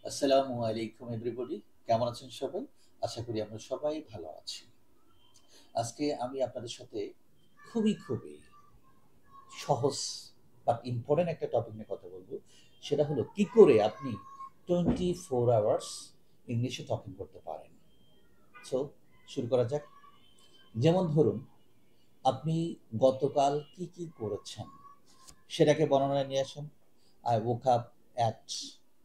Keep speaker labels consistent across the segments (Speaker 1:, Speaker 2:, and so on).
Speaker 1: আসসালামু আলাইকুম এভরিবডি, কেমন আছেন সবাই? আশা করি আমরা সবাই ভালো আছি। আজকে আমি আপনাদের সাথে খুবই সহজ বাট ইম্পর্টেন্ট একটা টপিক নিয়ে কথা বলবো। সেটা হলো কি করে আপনি 24 আওয়ার্স ইংলিশে টকিং করতে পারেন। সো শুরু করা যাক। যেমন ধরুন, আপনি গতকাল কি করেছেন সেটাকে বর্ণনায় নিয়ে আসেন। I woke up at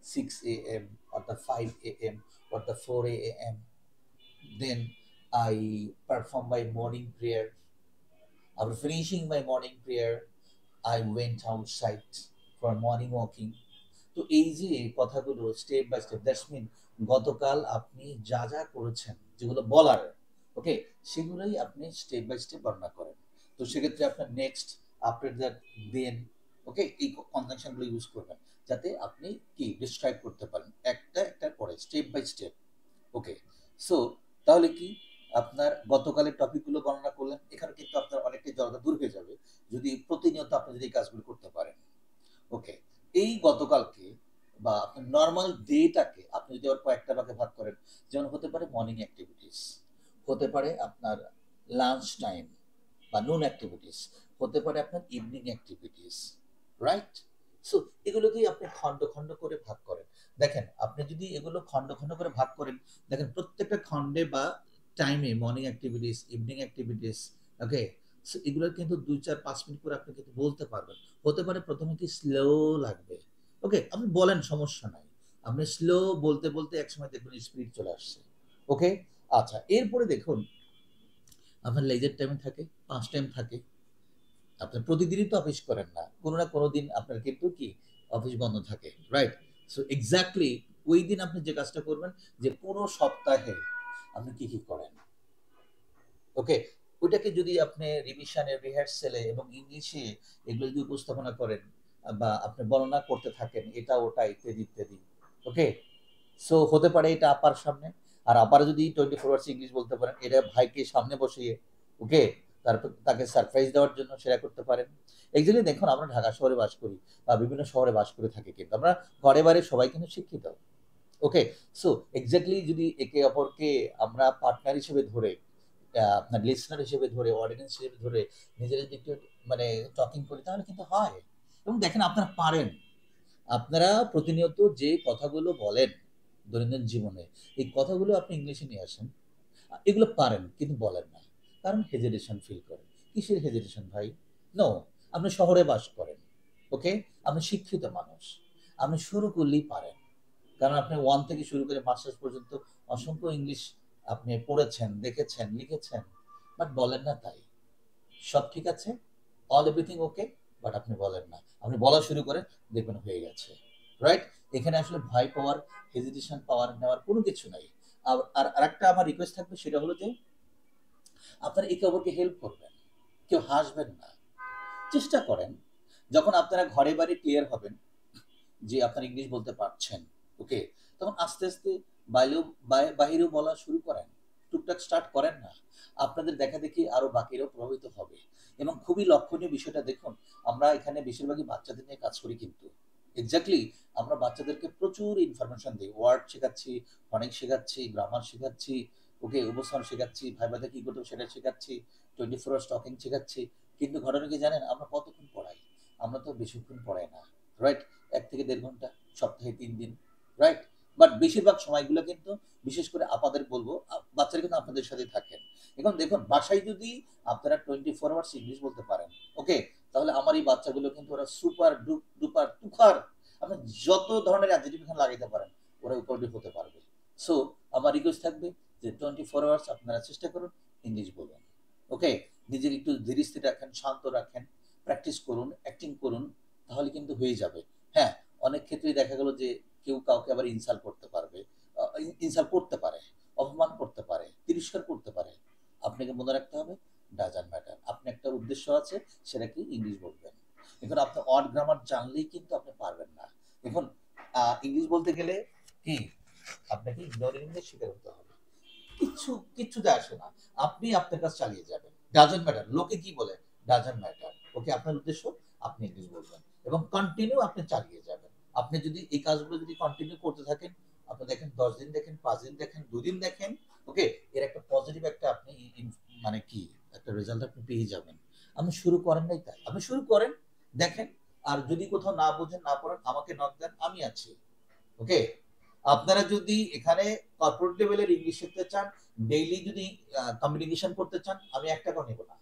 Speaker 1: 6 a.m. or the 5 a.m. or the 4 a.m. Then I perform my morning prayer. After finishing my morning prayer, I went outside for morning walking. তো এই যে কথাগুলো step by step, that's mean গতকাল আপনি যা যা করেছেন, যেগুলো বলার, ওকে, সেগুলোই আপনি স্টেপ বাই স্টেপ বর্ণনা করেন। তো সেক্ষেত্রে আপনার নেক্সট, আফটার দ্যাট, দেন, ওকে, এই কনজাংশনগুলো ইউজ করবেন যাতে আপনি কি ডিসক্রাইব করতে পারেন একটা একটার পরে step by step. Okay, so তাহলে কি আপনার গতকালের টপিকগুলো বর্ণনা করলেন, এখানে কিন্তু আপনার অনেকটাই জড়তা দূর হয়ে যাবে যদি প্রতিনিয়ত আপনি যদি এই কাজগুলো করতে পারেন। ওকে, এই গতকালকে বা আপনার নর্মাল ডেটাকে আপনি যদি আবার কয়েকটা ভাগে ভাগ করেন, যেমন হতে পারে মর্নিং অ্যাক্টিভিটিস, হতে পারে আপনার লাঞ্চ টাইম বা নুন অ্যাক্টিভিটিস, হতে পারে আপনার ইভিনিং অ্যাক্টিভিটিস, রাইট? সো এগুলোকেই আপনি খণ্ড খণ্ড করে ভাগ করেন। দেখেন, আপনি যদি এগুলো খণ্ড খণ্ড করে ভাগ করেন, দেখেন প্রত্যেকটা খণ্ডে বা টাইমে মর্নিং অ্যাক্টিভিটিস, ইভিনিং অ্যাক্টিভিটিস, ওকে, সো এগুলোর কিন্তু 2 4 5 মিনিট করে আপনি কিন্তু বলতে পারবেন। হতে পারে প্রথমে কি স্লো লাগবে, ওকে, আপনি বলেন, সমস্যা নাই। আপনি স্লো বলতে বলতে একসময় দেখবেন স্পিড চলে আসছে। ওকে, আচ্ছা, এরপরে দেখুন, আপনার লেজার টাইম থাকে, 5 টাইম থাকে। আপনি প্রতিদিনই তো অফিস করেন না, কোনো না কোনো দিন আপনার কিন্তু কি অফিস বন্ধ থাকে, রাইট? সো এক্স্যাক্টলি ওই দিন আপনি যে কাজটা করবেন, যে পুরো সপ্তাহে আপনি কি করেন, ওকে, ওইটাকে যদি আপনি রিভিশনে, রিহার্সেলে এবং ইংলিশে এগুলো যদি উপস্থাপনা করেন বা আপনি বর্ণনা করতে থাকেন এটা ওটা ইত্যাদি ইত্যাদি, ওকে, সো হতে পারে এটা আপার সামনে, আর আপারে যদি 24 আওয়ার্স ইংলিশ বলতে পারেন, এটা ভাইকে সামনে বসিয়ে, ওকে, তারপর তাকে সারপ্রাইজ দেওয়ার জন্য সেটা করতে পারেন। একচুয়ালি দেখুন, আমরা ঢাকা শহরে বাস করি বা বিভিন্ন শহরে বাস করে থাকি, কিন্তু আমরা ঘরে বাইরে সবাই কিন্তু শিক্ষিত। ওকে, সো এক্স্যাক্টলি যদি একে অপরকে আমরা পার্টনার হিসেবে ধরে, আপনার লিসনার হিসেবে ধরে, অডিয়েন্স হিসেবে ধরে নিজেরা যদি একটু মানে টকিং করি, তাহলে কিন্তু হয়। এবং দেখেন, আপনারা পারেন, আপনারা প্রতিনিয়ত যে কথাগুলো বলেন দৈনন্দিন জীবনে, এই কথাগুলো আপনি ইংলিশে নিয়ে আসেন। এগুলো পারেন কিন্তু বলেন না, কারণ হেজিটেশন ফিল করেন। কিসের হেজিটেশন ভাই? নো, আপনি শহরে বাস করেন, ওকে, আপনি শিক্ষিত মানুষ, আপনি শুরু করলেই পারেন, কারণ আপনি ওয়ান থেকে শুরু করে মাস্টার্স পর্যন্ত অসংখ্য ইংলিশ আপনি পড়েছেন, দেখেছেন, লিখেছেন, বাট বলেন না। তাই সব ঠিক আছে, অল এভরিথিং ওকে, বাট আপনি বলেন না। আপনি বলা শুরু করেন, দেখবেন হয়ে গেছে, রাইট? এখানে আসলে ভয় পাওয়ার, হেজিটেশন পাওয়ার নেওয়ার কোনো কিছু নাই। আর আরেকটা আমার রিকোয়েস্ট থাকবে, সেটা হলো যে আপনারা একে অপরকে হেল্প করবেন, কেউ হাসবেন না। চেষ্টা করেন, যখন আপনারা ঘরে বাড়ি ক্লিয়ার হবেন যে আপনারা ইংলিশ বলতে পারছেন, ওকে, তখন আস্তে আস্তে বাইরেও বাহিরেও বলা শুরু করেন, টুকটাক স্টার্ট করেন না। আপনাদের দেখা দেখি আরো বাকিরাও প্রভাবিত হবে। এবং খুবই লক্ষণীয় বিষয়টা দেখুন, আমরা এখানে বেশিরভাগই বাচ্চাদের নিয়ে কাজ করি, কিন্তু এক্স্যাক্টলি আমরা বাচ্চাদেরকে প্রচুর ইনফরমেশন দিই, ওয়ার্ড শেখাচ্ছি, ফনেটিক শেখাচ্ছি, গ্রামার শেখাচ্ছি, ওকে, উপস্থাপন শেখাচ্ছি, ভাইবাতে কি করতে হবে সেটা শেখাচ্ছি, 24 আওয়ার্স টকিং শেখাচ্ছি। কিন্তু ঘটনা কি জানেন, আমরা কতক্ষণ পড়াই? আমরা তো বেশিক্ষণ পড়াই না, রাইট? 1 থেকে 1.5 ঘন্টা, সপ্তাহে 3 দিন, রাইট? বাট বেশিরভাগ সময়গুলো কিন্তু, বিশেষ করে আপাদের বলবো, বাচ্চারা কিন্তু আপনাদের সাথে থাকেন। এখন দেখুন, বাসায় যদি আপনারা 24 আওয়ার্স ইংলিশ বলতে পারেন, ওকে, তাহলে আমার এই বাচ্চাগুলো কিন্তু ওরা সুপার ডুপার তুখার, আপনি যত ধরনের অ্যাডজেক্টিভ এখানে লাগাইতে পারেন, ওরা উপলব্ধি হতে পারবে। সো আমার রিকোয়েস্ট থাকবে যে 24 আওয়ার্স আপনারা চেষ্টা করুন ইংলিশ বলুন, ওকে, নিজের একটু ধীর স্থির রাখেন, শান্ত রাখেন, প্র্যাকটিস করুন, অ্যাক্টিং করুন, তাহলে কিন্তু হয়ে যাবে। হ্যাঁ, অনেক ক্ষেত্রেই দেখা গেল যে কেউ কাউকে আবার ইনসাল্ট করতে পারবে, ইনসাল্ট করতে পারে, অপমান করতে পারে, তিরস্কার করতে পারে। আপনাকে মনে রাখতে হবে, ডাজন্ট ম্যাটার, আপনি একটা উদ্দেশ্য আছে, সেটা কি ইংলিশ বলবেন। এখন আপনি অড গ্রামার জানলেই কিন্তু আপনি পারবেন না। এখন ইংলিশ বলতে গেলে কি আপনাকে ইগনোরেন্সের শিকার হতে হবে। কিচ্ছু কিচ্ছু যায় আসে না, আপনি আপনার কাজ চালিয়ে যাবেন, ডাজন্ট ম্যাটার লোকে কি বলে, ডাজন্ট ম্যাটার, ওকে, আপনার উদ্দেশ্য আপনি ইংলিশ বলবেন এবং কন্টিনিউ আপনি চালিয়ে যাবেন। আপনি যদি এই কাজগুলো যদি কন্টিনিউ করতে থাকেন, আপনি দেখেন 10 দিন দেখেন, 5 দিন দেখেন, 2 দিন দেখেন, ওকে, এর একটা পজিটিভ একটা আপনি মানে কি একটা রেজাল্ট আপনি পেয়ে যাবেন। আপনি শুরু করেন নাই তাই, আপনি শুরু করেন, দেখেন। আর যদি কোথাও না বোঝেন না পড়েন আমাকে নক দেন, আমি আছি, ওকে। আপনারা যদি এখানে কর্পোরেট লেভেলের ইংলিশ শিখতে চান, ডেইলি যদি কমিউনিকেশন করতে চান, আমি 1 টাকাও নেব না।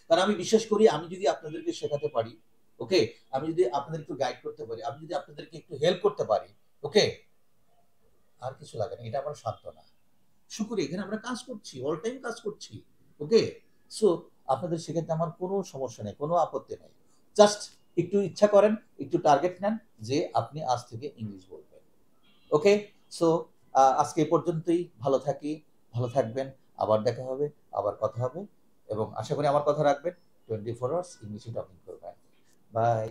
Speaker 1: কারণ আমি বিশ্বাস করি আমি যদি আপনাদেরকে শেখাতে পারি, ওকে, আমি যদি আপনাদের একটু গাইড করতে পারি, আমি যদি আপনাদেরকে একটু হেল্প করতে পারি, ওকে, আর কিছু লাগে না, এটা আমার সান্ত্বনা। শুকুরি, এখানে আমরা কাজ করছি, অল টাইম কাজ করছি, ওকে। সো আপনাদের সেক্ষেত্রে আমার কোনো সমস্যা নেই, কোনো আপত্তি নেই। জাস্ট একটু ইচ্ছা করেন, একটু টার্গেট নেন যে আপনি আজ থেকে ইংলিশ বলবেন, ওকে। সো আজকে এই পর্যন্তই। ভালো থাকি, ভালো থাকবেন। আবার দেখা হবে, আবার কথা হবে, এবং আশা করি আমার কথা রাখবেন। 24 আওয়ার্স ইংলিশে টকিং করবেন। বাই।